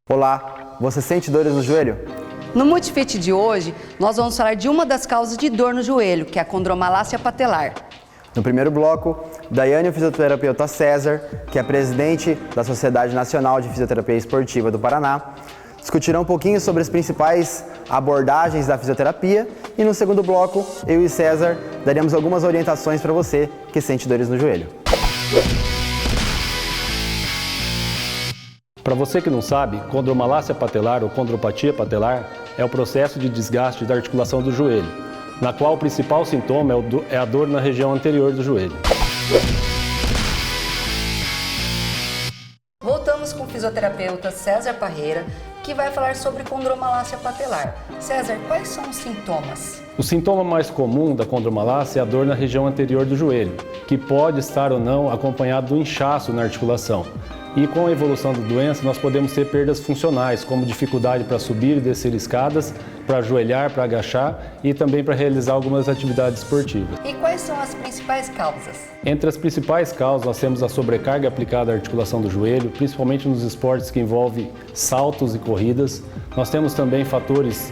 Olá, você sente dores no joelho? No Multifit de hoje, nós vamos falar de uma das causas de dor no joelho, que é a condromalácia patelar. No primeiro bloco, Daiane, o fisioterapeuta César, que é presidente da Sociedade Nacional de Fisioterapia Esportiva do Paraná, discutirão um pouquinho sobre as principais abordagens da fisioterapia e no segundo bloco, eu e César daremos algumas orientações para você que sente dores no joelho. Para você que não sabe, condromalácia patelar ou condropatia patelar é o processo de desgaste da articulação do joelho, na qual o principal sintoma é a dor na região anterior do joelho. Voltamos com o fisioterapeuta César Parreira, que vai falar sobre condromalácia patelar. César, quais são os sintomas? O sintoma mais comum da condromalácia é a dor na região anterior do joelho, que pode estar ou não acompanhado do inchaço na articulação. E com a evolução da doença, nós podemos ter perdas funcionais, como dificuldade para subir e descer escadas, para ajoelhar, para agachar e também para realizar algumas atividades esportivas. E quais são as principais causas? Entre as principais causas, nós temos a sobrecarga aplicada à articulação do joelho, principalmente nos esportes que envolvem saltos e corridas. Nós temos também fatores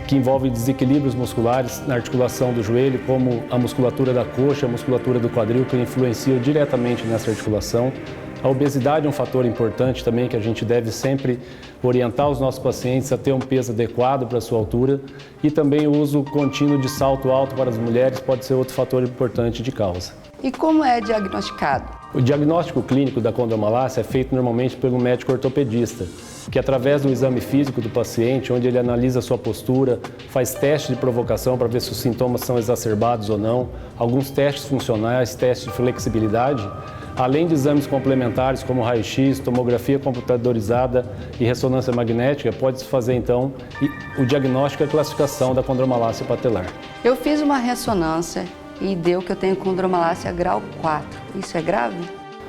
que envolvem desequilíbrios musculares na articulação do joelho, como a musculatura da coxa, a musculatura do quadril, que influenciam diretamente nessa articulação. A obesidade é um fator importante também, que a gente deve sempre orientar os nossos pacientes a ter um peso adequado para a sua altura. E também o uso contínuo de salto alto para as mulheres pode ser outro fator importante de causa. E como é diagnosticado? O diagnóstico clínico da condromalácia é feito normalmente pelo médico ortopedista, que através do exame físico do paciente, onde ele analisa a sua postura, faz testes de provocação para ver se os sintomas são exacerbados ou não, alguns testes funcionais, testes de flexibilidade, além de exames complementares como raio-x, tomografia computadorizada e ressonância magnética, pode-se fazer então o diagnóstico e a classificação da condromalácia patelar. Eu fiz uma ressonância e deu que eu tenho condromalácia grau 4. Isso é grave?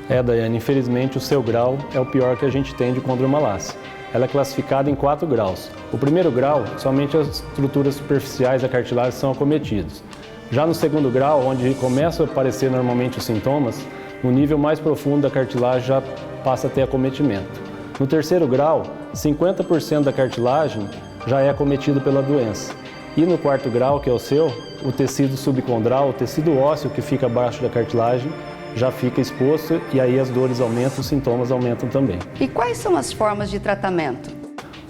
Daiane, infelizmente o seu grau é o pior que a gente tem de condromalácia. Ela é classificada em 4 graus. O primeiro grau, somente as estruturas superficiais da cartilagem são acometidas. Já no segundo grau, onde começam a aparecer normalmente os sintomas, no nível mais profundo da cartilagem já passa a ter acometimento. No terceiro grau, 50% da cartilagem já é acometido pela doença. E no quarto grau, que é o seu, o tecido subcondral, o tecido ósseo que fica abaixo da cartilagem, já fica exposto e aí as dores aumentam, os sintomas aumentam também. E quais são as formas de tratamento?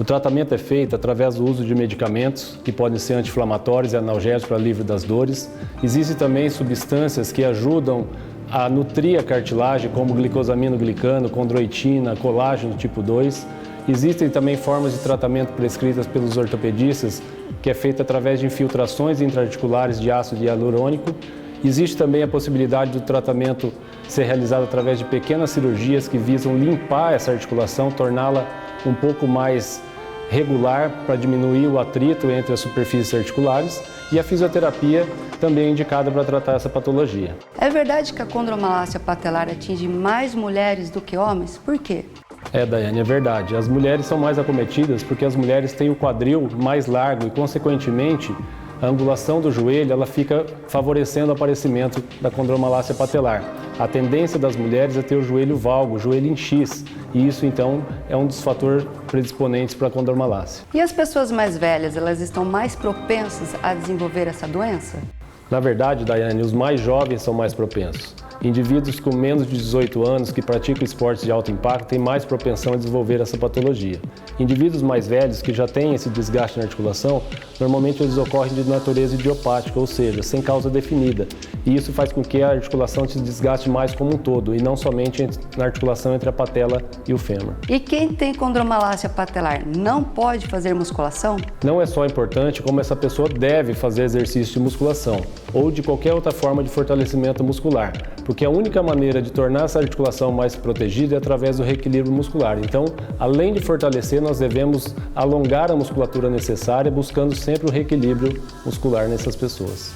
O tratamento é feito através do uso de medicamentos, que podem ser anti-inflamatórios e analgésicos para alívio das dores. Existem também substâncias que ajudam a nutrir a cartilagem, como glicosaminoglicano, condroitina, colágeno tipo 2. Existem também formas de tratamento prescritas pelos ortopedistas, que é feita através de infiltrações intraarticulares de ácido hialurônico. Existe também a possibilidade do tratamento ser realizado através de pequenas cirurgias que visam limpar essa articulação, torná-la um pouco mais regular para diminuir o atrito entre as superfícies articulares, e a fisioterapia também é indicada para tratar essa patologia. É verdade que a condromalácia patelar atinge mais mulheres do que homens? Por quê? Daiane, é verdade. As mulheres são mais acometidas porque as mulheres têm o quadril mais largo e, consequentemente, a angulação do joelho ela fica favorecendo o aparecimento da condromalácia patelar. A tendência das mulheres é ter o joelho valgo, o joelho em X, e isso então é um dos fatores predisponentes para a condromalácia. E as pessoas mais velhas, elas estão mais propensas a desenvolver essa doença? Na verdade, Daiane, os mais jovens são mais propensos. Indivíduos com menos de 18 anos que praticam esportes de alto impacto têm mais propensão a desenvolver essa patologia. Indivíduos mais velhos que já têm esse desgaste na articulação, normalmente eles ocorrem de natureza idiopática, ou seja, sem causa definida. E isso faz com que a articulação se desgaste mais como um todo, e não somente na articulação entre a patela e o fêmur. E quem tem condromalácia patelar não pode fazer musculação? Não é só importante, como essa pessoa deve fazer exercício de musculação, ou de qualquer outra forma de fortalecimento muscular. Porque a única maneira de tornar essa articulação mais protegida é através do reequilíbrio muscular. Então, além de fortalecer, nós devemos alongar a musculatura necessária, buscando sempre o reequilíbrio muscular nessas pessoas.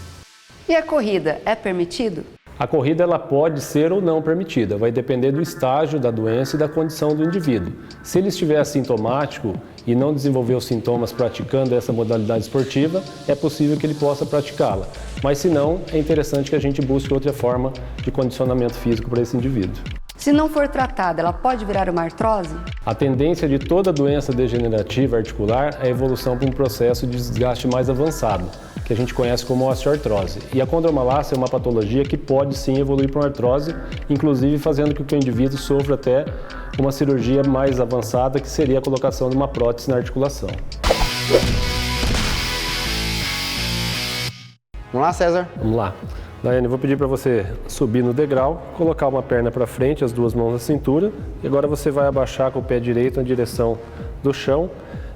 E a corrida é permitido? A corrida ela pode ser ou não permitida, vai depender do estágio da doença e da condição do indivíduo. Se ele estiver assintomático e não desenvolver os sintomas praticando essa modalidade esportiva, é possível que ele possa praticá-la. Mas se não, é interessante que a gente busque outra forma de condicionamento físico para esse indivíduo. Se não for tratada, ela pode virar uma artrose? A tendência de toda doença degenerativa articular é a evolução para um processo de desgaste mais avançado, que a gente conhece como osteoartrose. E a condromalácia é uma patologia que pode sim evoluir para uma artrose, inclusive fazendo com que o indivíduo sofra até uma cirurgia mais avançada, que seria a colocação de uma prótese na articulação. Vamos lá, César? Vamos lá. Daiane, eu vou pedir para você subir no degrau, colocar uma perna para frente, as duas mãos na cintura, e agora você vai abaixar com o pé direito na direção do chão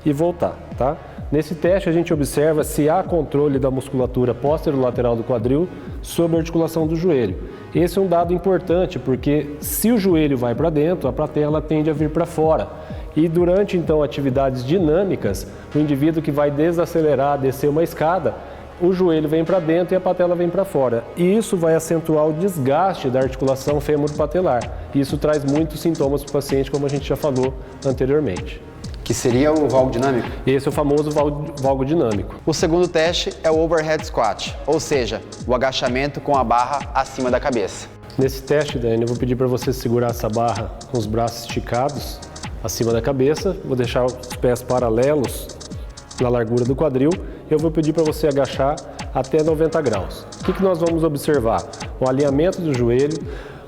e voltar, tá? Nesse teste a gente observa se há controle da musculatura posterolateral do quadril sobre a articulação do joelho. Esse é um dado importante porque se o joelho vai para dentro, a patela tende a vir para fora. E durante então atividades dinâmicas, o indivíduo que vai desacelerar, descer uma escada, o joelho vem para dentro e a patela vem para fora. E isso vai acentuar o desgaste da articulação fêmur-patelar. Isso traz muitos sintomas para o paciente, como a gente já falou anteriormente. Que seria o valgo dinâmico? Esse é o famoso valgo dinâmico. O segundo teste é o overhead squat, ou seja, o agachamento com a barra acima da cabeça. Nesse teste, Dani, eu vou pedir para você segurar essa barra com os braços esticados acima da cabeça. Vou deixar os pés paralelos na largura do quadril. Eu vou pedir para você agachar até 90 graus. O que nós vamos observar? O alinhamento do joelho.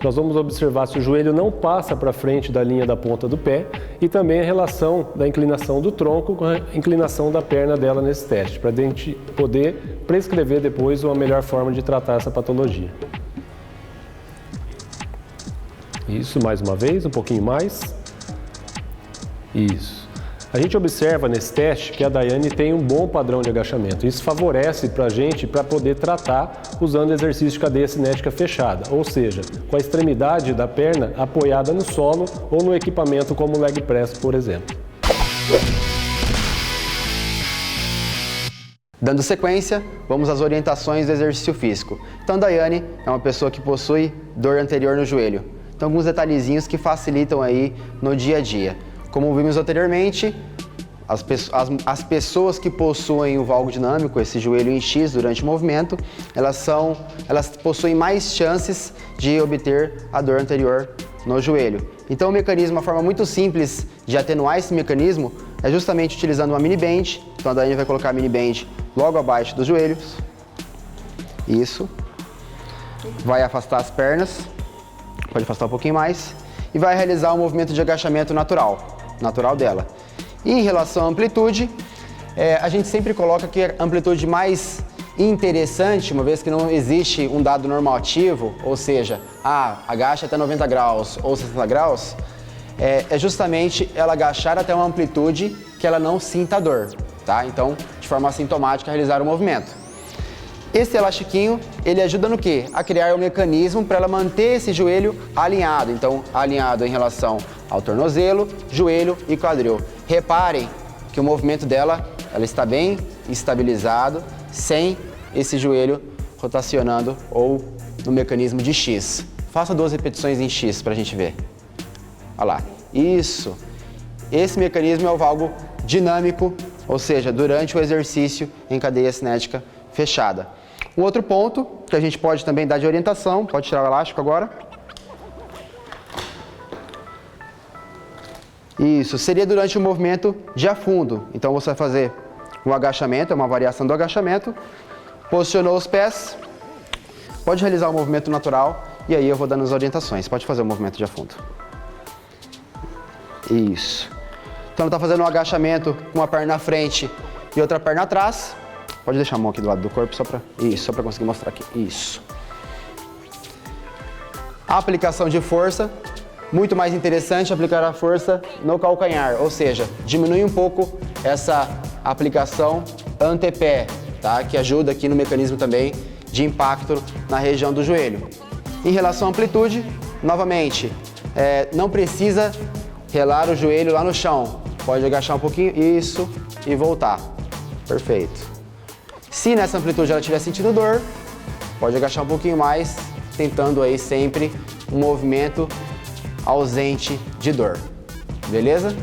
Nós vamos observar se o joelho não passa para frente da linha da ponta do pé e também a relação da inclinação do tronco com a inclinação da perna dela nesse teste, para a gente poder prescrever depois uma melhor forma de tratar essa patologia. Isso, mais uma vez, um pouquinho mais. Isso. A gente observa nesse teste que a Daiane tem um bom padrão de agachamento. Isso favorece para a gente para poder tratar usando exercício de cadeia cinética fechada, ou seja, com a extremidade da perna apoiada no solo ou no equipamento como o leg press, por exemplo. Dando sequência, vamos às orientações do exercício físico. Então, a Daiane é uma pessoa que possui dor anterior no joelho. Então, alguns detalhezinhos que facilitam aí no dia a dia. Como vimos anteriormente, as pessoas que possuem o valgo dinâmico, esse joelho em X durante o movimento, elas possuem mais chances de obter a dor anterior no joelho. Então o mecanismo, uma forma muito simples de atenuar esse mecanismo é justamente utilizando uma mini band. Então a Daiane vai colocar a mini band logo abaixo dos joelhos. Isso. Vai afastar as pernas, pode afastar um pouquinho mais, e vai realizar um movimento de agachamento natural dela. E em relação à amplitude, a gente sempre coloca que a amplitude mais interessante, uma vez que não existe um dado normativo, ou seja, agacha até 90 graus ou 60 graus, é justamente ela agachar até uma amplitude que ela não sinta dor, tá? Então, de forma assintomática, realizar o movimento. Esse elastiquinho, ele ajuda no quê? A criar um mecanismo para ela manter esse joelho alinhado. Então, alinhado em relação ao tornozelo, joelho e quadril. Reparem que o movimento dela, ela está bem estabilizado, sem esse joelho rotacionando ou no mecanismo de X. Faça 2 repetições em X para a gente ver. Olha lá. Isso. Esse mecanismo é o valgo dinâmico, ou seja, durante o exercício em cadeia cinética fechada. Um outro ponto que a gente pode também dar de orientação, pode tirar o elástico agora. Isso, seria durante o movimento de afundo. Então você vai fazer um agachamento, é uma variação do agachamento. Posicionou os pés, pode realizar o movimento natural e aí eu vou dando as orientações. Pode fazer o movimento de afundo. Isso. Então está fazendo um agachamento com uma perna na frente e outra perna atrás. Pode deixar a mão aqui do lado do corpo só para conseguir mostrar aqui. Isso. A aplicação de força, muito mais interessante aplicar a força no calcanhar, ou seja, diminui um pouco essa aplicação antepé, tá? Que ajuda aqui no mecanismo também de impacto na região do joelho. Em relação à amplitude, novamente, não precisa relar o joelho lá no chão, pode agachar um pouquinho, isso, e voltar. Perfeito. Se nessa amplitude ela estiver sentindo dor, pode agachar um pouquinho mais tentando aí sempre um movimento ausente de dor. Beleza?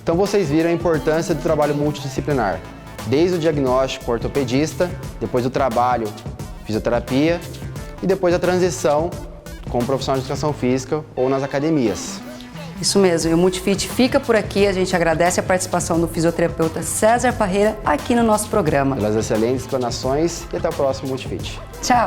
Então vocês viram a importância do trabalho multidisciplinar, desde o diagnóstico com o ortopedista, depois do trabalho fisioterapia e depois a transição com o profissional de educação física ou nas academias. Isso mesmo, e o Multifit fica por aqui. A gente agradece a participação do fisioterapeuta César Parreira aqui no nosso programa. Pelas excelentes explanações e até o próximo Multifit. Tchau!